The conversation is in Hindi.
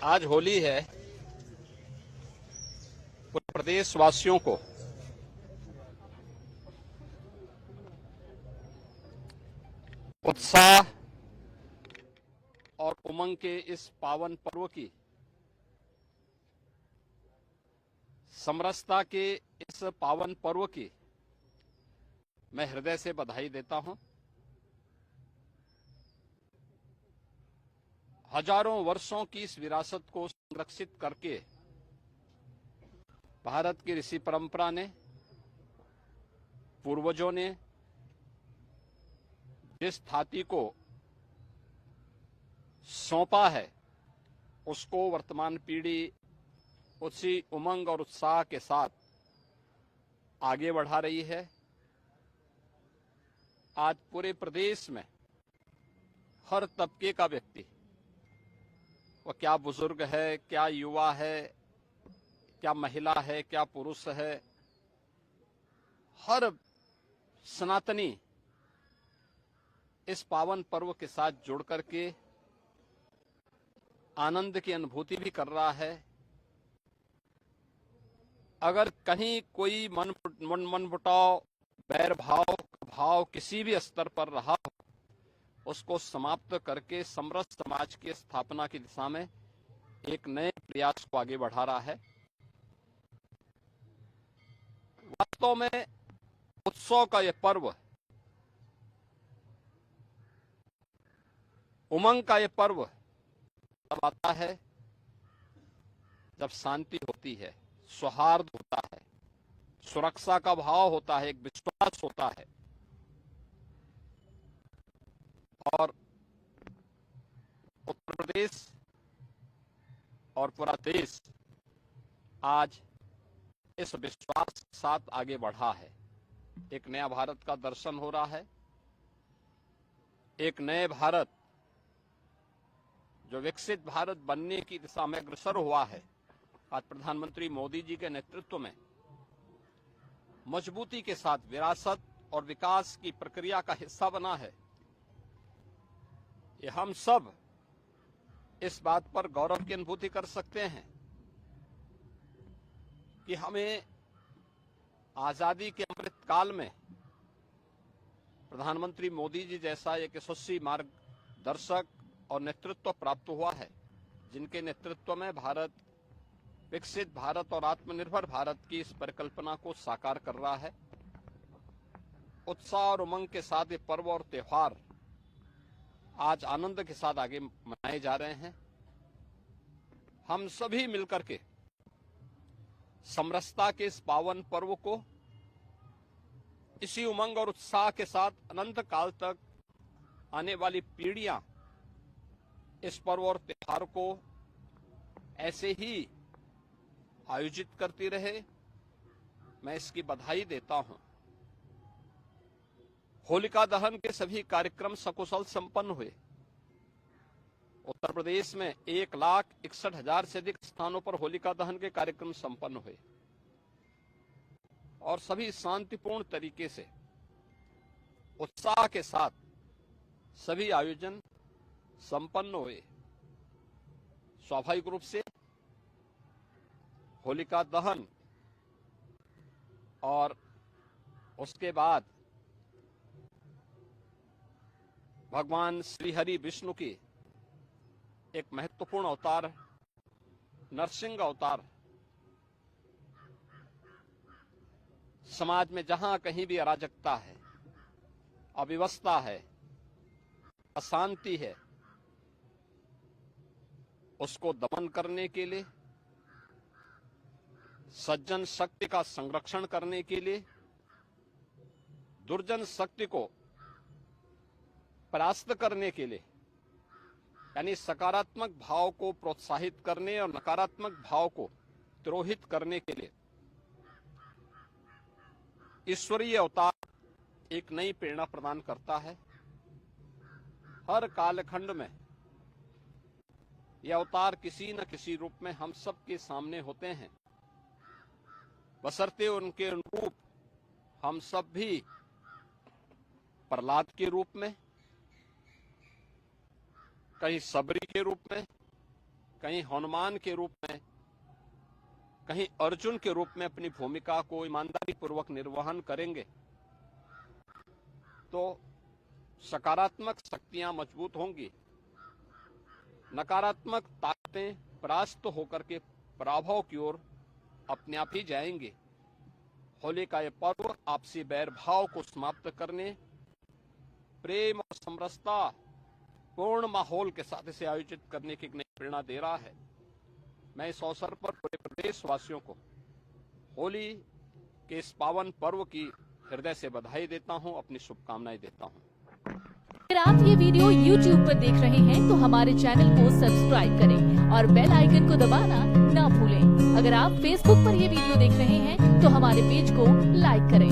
आज होली है। पूरे प्रदेशवासियों को उत्साह और उमंग के इस पावन पर्व की, समरसता के इस पावन पर्व की मैं हृदय से बधाई देता हूं। हजारों वर्षों की इस विरासत को संरक्षित करके भारत की ऋषि परंपरा ने, पूर्वजों ने जिस थाती को सौंपा है, उसको वर्तमान पीढ़ी उसी उमंग और उत्साह के साथ आगे बढ़ा रही है। आज पूरे प्रदेश में हर तबके का व्यक्ति, वह क्या बुजुर्ग है, क्या युवा है, क्या महिला है, क्या पुरुष है, हर सनातनी इस पावन पर्व के साथ जुड़ करके आनंद की अनुभूति भी कर रहा है। अगर कहीं कोई मनमुटाव, बैर भाव किसी भी स्तर पर रहा हो, उसको समाप्त करके समरस समाज की स्थापना की दिशा में एक नए प्रयास को आगे बढ़ा रहा है। वास्तव में उत्सव का यह पर्व, उमंग का यह पर्व तब आता है जब शांति होती है, सौहार्द होता है, सुरक्षा का भाव होता है, एक विश्वास होता है। और उत्तर प्रदेश और पूरा देश आज इस विश्वास के साथ आगे बढ़ा है। एक नया भारत का दर्शन हो रहा है। एक नए भारत, जो विकसित भारत बनने की दिशा में अग्रसर हुआ है, आज प्रधानमंत्री मोदी जी के नेतृत्व में मजबूती के साथ विरासत और विकास की प्रक्रिया का हिस्सा बना है। ये हम सब इस बात पर गौरव की अनुभूति कर सकते हैं कि हमें आजादी के अमृत काल में प्रधानमंत्री मोदी जी जैसा एक यशस्वी मार्गदर्शक और नेतृत्व प्राप्त हुआ है, जिनके नेतृत्व में भारत विकसित भारत और आत्मनिर्भर भारत की इस परिकल्पना को साकार कर रहा है। उत्साह और उमंग के साथ ये पर्व और त्योहार आज आनंद के साथ आगे मनाए जा रहे हैं। हम सभी मिलकर के समरसता के इस पावन पर्व को इसी उमंग और उत्साह के साथ अनंत काल तक आने वाली पीढ़ियां इस पर्व और त्योहार को ऐसे ही आयोजित करती रहे, मैं इसकी बधाई देता हूं। होलिका दहन के सभी कार्यक्रम सकुशल संपन्न हुए। उत्तर प्रदेश में 1,61,000 से अधिक स्थानों पर होलिका दहन के कार्यक्रम संपन्न हुए और सभी शांतिपूर्ण तरीके से, उत्साह के साथ सभी आयोजन संपन्न हुए। स्वाभाविक रूप से होलिका दहन और उसके बाद भगवान श्री हरि विष्णु की एक महत्वपूर्ण अवतार, नरसिंह अवतार, समाज में जहां कहीं भी अराजकता है, अव्यवस्था है, अशांति है, उसको दमन करने के लिए, सज्जन शक्ति का संरक्षण करने के लिए, दुर्जन शक्ति को परास्त करने के लिए, यानी सकारात्मक भाव को प्रोत्साहित करने और नकारात्मक भाव को तिरोहित करने के लिए ईश्वरीय अवतार एक नई प्रेरणा प्रदान करता है। हर कालखंड में यह अवतार किसी न किसी रूप में हम सब के सामने होते हैं, बशर्ते उनके अनुरूप हम सब भी प्रहलाद के रूप में, कहीं सबरी के रूप में, कहीं हनुमान के रूप में, कहीं अर्जुन के रूप में अपनी भूमिका को ईमानदारी पूर्वक निर्वहन करेंगे तो सकारात्मक शक्तियां मजबूत होंगी, नकारात्मक ताकतें परास्त होकर के पराभव की ओर अपने आप ही जाएंगे। होली का यह पर्व आपसी बैर भाव को समाप्त करने, प्रेम और समरसता पूर्ण माहौल के साथ इसे आयोजित करने की एक नई प्रेरणा दे रहा है। मैं इस अवसर पर पूरे प्रदेशवासियों को होली के इस पावन पर्व की हृदय से बधाई देता हूं, अपनी शुभकामनाएं देता हूं। अगर आप ये वीडियो YouTube पर देख रहे हैं तो हमारे चैनल को सब्सक्राइब करें और बेल आइकन को दबाना ना भूलें। अगर आप Facebook पर ये वीडियो देख रहे हैं तो हमारे पेज को लाइक करें।